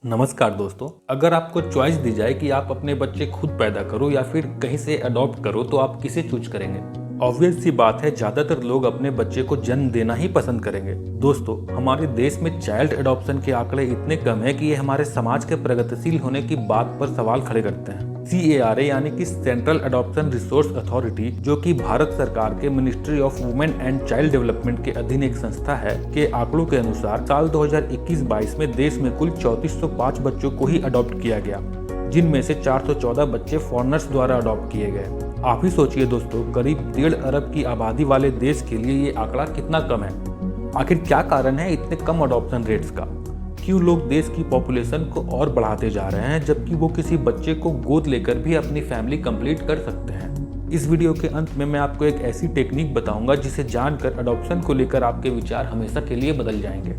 नमस्कार दोस्तों। अगर आपको चॉइस दी जाए कि आप अपने बच्चे खुद पैदा करो या फिर कहीं से अडॉप्ट करो तो आप किसे चूज करेंगे? ऑब्वियस सी बात है, ज्यादातर लोग अपने बच्चे को जन्म देना ही पसंद करेंगे। दोस्तों, हमारे देश में चाइल्ड एडॉप्शन के आंकड़े इतने कम है कि ये हमारे समाज के प्रगतिशील होने की बात पर सवाल खड़े करते हैं। CARA यानी कि सेंट्रल एडॉप्शन रिसोर्स अथॉरिटी, जो कि भारत सरकार के ministry of women and child development के अधीन एक संस्था है, के आंकड़ों के अनुसार साल 2021-22 में देश में कुल 3405 बच्चों को ही अडॉप्ट किया गया, जिनमें से 414 बच्चे फॉरेनर्स द्वारा अडॉप्ट किए गए। आप ही सोचिए दोस्तों, करीब 1.5 अरब की आबादी वाले देश के लिए ये आंकड़ा कितना कम है। आखिर क्या कारण है इतने कम अडॉप्शन रेट्स का? क्यों लोग देश की पॉपुलेशन को और बढ़ाते जा रहे हैं जबकि वो किसी बच्चे को गोद लेकर भी अपनी फैमिली कंप्लीट कर सकते हैं? इस वीडियो के अंत में मैं आपको एक ऐसी टेक्निक बताऊंगा जिसे जानकर अडॉप्शन को लेकर आपके विचार हमेशा के लिए बदल जाएंगे।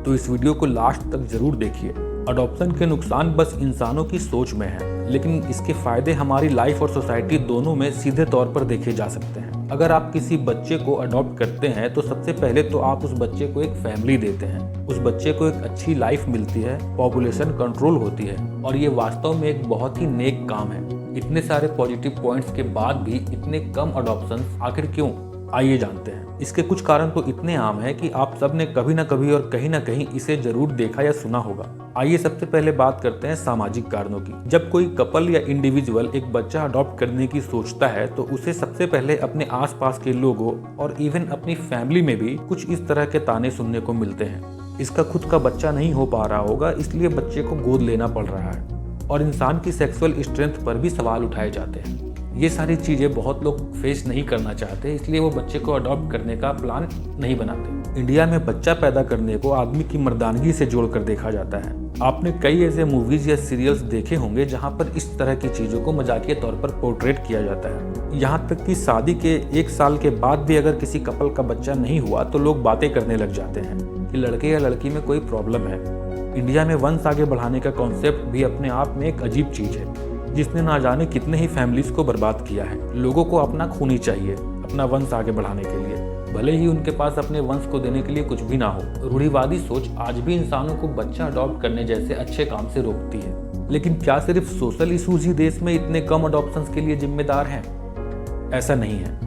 तो इस वीडियो को लास्ट तक जरूर देखिए। अडॉप्शन के नुकसान बस इंसानों की सोच में है, लेकिन इसके फायदे हमारी लाइफ और सोसाइटी दोनों में सीधे तौर पर देखे जा सकते हैं। अगर आप किसी बच्चे को अडॉप्ट करते हैं तो सबसे पहले तो आप उस बच्चे को एक फैमिली देते हैं, उस बच्चे को एक अच्छी लाइफ मिलती है, पॉपुलेशन कंट्रोल होती है, और ये वास्तव में एक बहुत ही नेक काम है। इतने सारे पॉजिटिव पॉइंट्स के बाद भी इतने कम अडॉप्शन आखिर क्यों? आइए जानते हैं। इसके कुछ कारण तो इतने आम हैं कि आप सब ने कभी ना कभी और कहीं ना कहीं इसे जरूर देखा या सुना होगा। आइए सबसे पहले बात करते हैं सामाजिक कारणों की। जब कोई कपल या इंडिविजुअल एक बच्चा अडॉप्ट करने की सोचता है तो उसे सबसे पहले अपने आसपास के लोगों और इवन अपनी फैमिली में भी कुछ इस तरह के ताने सुनने को मिलते हैं। इसका खुद का बच्चा नहीं हो पा रहा होगा, इसलिए बच्चे को गोद लेना पड़ रहा है, और इंसान की सेक्सुअल स्ट्रेंथ पर भी सवाल उठाए जाते हैं। ये सारी चीज़ें बहुत लोग फेस नहीं करना चाहते, इसलिए वो बच्चे को अडॉप्ट करने का प्लान नहीं बनाते। इंडिया में बच्चा पैदा करने को आदमी की मर्दानगी से जोड़कर देखा जाता है। आपने कई ऐसे मूवीज या सीरियल्स देखे होंगे जहां पर इस तरह की चीज़ों को मजाकिया तौर पर पोर्ट्रेट किया जाता है। यहाँ तक कि शादी के 1 साल के बाद भी अगर किसी कपल का बच्चा नहीं हुआ तो लोग बातें करने लग जाते हैं कि लड़के या लड़की में कोई प्रॉब्लम है। इंडिया में वंश आगे बढ़ाने का कॉन्सेप्ट भी अपने आप में एक अजीब चीज़ है, जिसने ना जाने कितने ही फैमिलीज को बर्बाद किया है। लोगों को अपना खून ही चाहिए अपना वंश आगे बढ़ाने के लिए, भले ही उनके पास अपने वंश को देने के लिए कुछ भी ना हो। रूढ़िवादी सोच आज भी इंसानों को बच्चा अडॉप्ट करने जैसे अच्छे काम से रोकती है। लेकिन क्या सिर्फ सोशल इशूज ही देश में इतने कम अडॉप्शंस के लिए जिम्मेदार हैं? ऐसा नहीं है।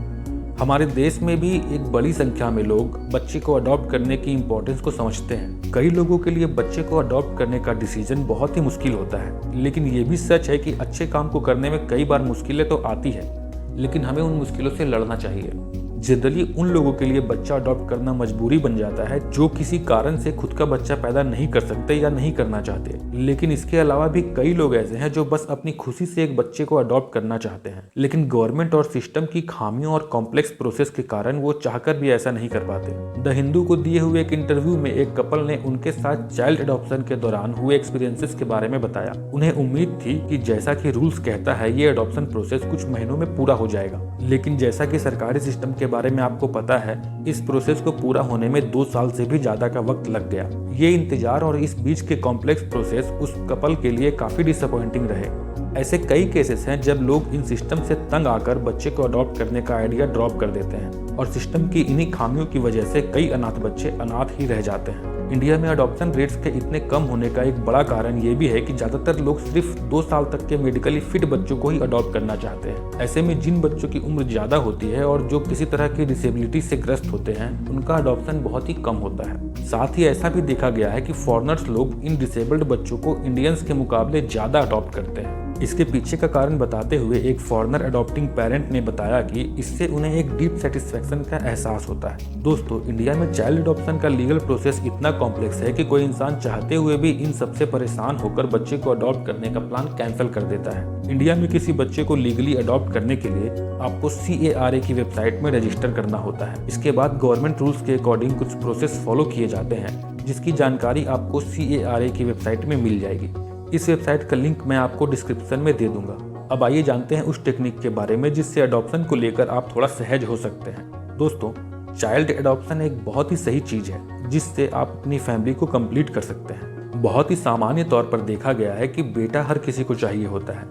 हमारे देश में भी एक बड़ी संख्या में लोग बच्चे को अडॉप्ट करने की इम्पोर्टेंस को समझते हैं। कई लोगों के लिए बच्चे को अडॉप्ट करने का डिसीजन बहुत ही मुश्किल होता है, लेकिन ये भी सच है कि अच्छे काम को करने में कई बार मुश्किलें तो आती है, लेकिन हमें उन मुश्किलों से लड़ना चाहिए। जनरली उन लोगों के लिए बच्चा अडॉप्ट करना मजबूरी बन जाता है जो किसी कारण से खुद का बच्चा पैदा नहीं कर सकते या नहीं करना चाहते। लेकिन इसके अलावा भी कई लोग ऐसे हैं जो बस अपनी खुशी से एक बच्चे को अडॉप्ट करना चाहते हैं, लेकिन गवर्नमेंट और सिस्टम की खामियों और कॉम्प्लेक्स प्रोसेस के कारण वो चाहकर भी ऐसा नहीं कर पाते। द हिंदू को दिए हुए एक इंटरव्यू में एक कपल ने उनके साथ चाइल्ड एडॉप्शन के दौरान हुए एक्सपीरियंसेस के बारे में बताया। उन्हें उम्मीद थी कि जैसा कि रूल्स कहता है ये एडॉप्शन प्रोसेस कुछ महीनों में पूरा हो जाएगा, लेकिन जैसा कि सरकारी सिस्टम के बारे में आपको पता है, इस प्रोसेस को पूरा होने में 2 साल से भी ज्यादा का वक्त लग गया। ये इंतजार और इस बीच के कॉम्प्लेक्स प्रोसेस उस कपल के लिए काफी डिसअपॉइंटिंग रहे। ऐसे कई केसेस हैं जब लोग इन सिस्टम से तंग आकर बच्चे को अडॉप्ट करने का आइडिया ड्रॉप कर देते हैं, और सिस्टम की इन्हीं खामियों की वजह से कई अनाथ बच्चे अनाथ ही रह जाते हैं। इंडिया में अडॉप्शन रेट्स के इतने कम होने का एक बड़ा कारण ये भी है कि ज्यादातर लोग सिर्फ 2 साल तक के मेडिकली फिट बच्चों को ही अडॉप्ट करना चाहते हैं। ऐसे में जिन बच्चों की उम्र ज्यादा होती है और जो किसी तरह की डिसेबिलिटी से ग्रस्त होते हैं, उनका अडॉप्शन बहुत ही कम होता है। साथ ही ऐसा भी देखा गया है कि फॉरेनर्स लोग इन डिसेबल्ड बच्चों को इंडियंस के मुकाबले ज्यादा अडॉप्ट करते हैं। इसके पीछे का कारण बताते हुए एक फॉरेनर अडॉप्टिंग पेरेंट ने बताया कि इससे उन्हें एक डीप सेटिस्फेक्शन का एहसास होता है। दोस्तों, इंडिया में चाइल्ड अडॉप्शन का लीगल प्रोसेस इतना कॉम्प्लेक्स है कि कोई इंसान चाहते हुए भी इन सबसे परेशान होकर बच्चे को अडॉप्ट करने का प्लान कैंसिल कर देता है। इंडिया में किसी बच्चे को लीगली अडॉप्ट करने के लिए आपको CARA की वेबसाइट में रजिस्टर करना होता है। इसके बाद गवर्नमेंट रूल्स के अकॉर्डिंग कुछ प्रोसेस फॉलो किए जाते हैं, जिसकी जानकारी आपको CARA की वेबसाइट में मिल जाएगी। इस वेबसाइट का लिंक मैं आपको डिस्क्रिप्शन में दे दूंगा। अब आइए जानते हैं उस टेक्निक के बारे में जिससे अडॉप्शन को लेकर आप थोड़ा सहज हो सकते हैं। दोस्तों, चाइल्ड एडॉप्शन एक बहुत ही सही चीज है जिससे आप अपनी फैमिली को कंप्लीट कर सकते हैं। बहुत ही सामान्य तौर पर देखा गया है कि बेटा हर किसी को चाहिए होता है।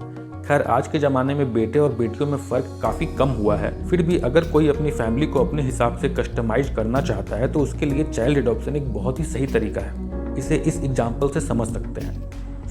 खैर, आज के ज़माने में बेटे और बेटियों में फ़र्क काफ़ी कम हुआ है, फिर भी अगर कोई अपनी फैमिली को अपने हिसाब से कस्टमाइज करना चाहता है तो उसके लिए चाइल्ड एडॉप्शन एक बहुत ही सही तरीका है। इसे इस एग्जाम्पल से समझ सकते हैं।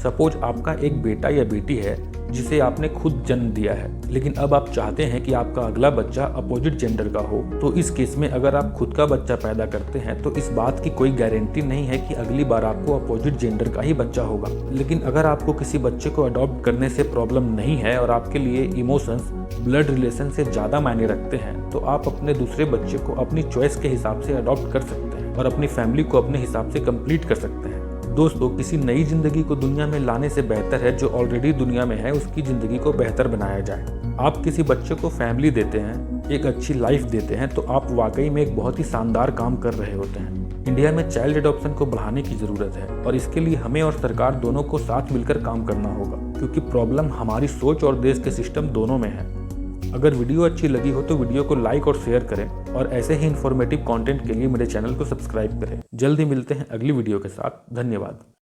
सपोज आपका एक बेटा या बेटी है जिसे आपने खुद जन्म दिया है, लेकिन अब आप चाहते हैं कि आपका अगला बच्चा अपोजिट जेंडर का हो। तो इस केस में अगर आप खुद का बच्चा पैदा करते हैं तो इस बात की कोई गारंटी नहीं है कि अगली बार आपको अपोजिट जेंडर का ही बच्चा होगा। लेकिन अगर आपको किसी बच्चे को अडॉप्ट करने से प्रॉब्लम नहीं है और आपके लिए इमोशंस ब्लड रिलेशन से ज़्यादा मायने रखते हैं, तो आप अपने दूसरे बच्चे को अपनी चॉइस के हिसाब से अडॉप्ट कर सकते हैं और अपनी फैमिली को अपने हिसाब से कंप्लीट कर सकते हैं। दोस्तों, किसी नई जिंदगी को दुनिया में लाने से बेहतर है जो ऑलरेडी दुनिया में है उसकी जिंदगी को बेहतर बनाया जाए। आप किसी बच्चे को फैमिली देते हैं, एक अच्छी लाइफ देते हैं, तो आप वाकई में एक बहुत ही शानदार काम कर रहे होते हैं। इंडिया में चाइल्ड एडॉप्शन को बढ़ाने की ज़रूरत है और इसके लिए हमें और सरकार दोनों को साथ मिलकर काम करना होगा, क्योंकि प्रॉब्लम हमारी सोच और देश के सिस्टम दोनों में है। अगर वीडियो अच्छी लगी हो तो वीडियो को लाइक और शेयर करें और ऐसे ही इन्फॉर्मेटिव कंटेंट के लिए मेरे चैनल को सब्सक्राइब करें। जल्द ही मिलते हैं अगली वीडियो के साथ। धन्यवाद।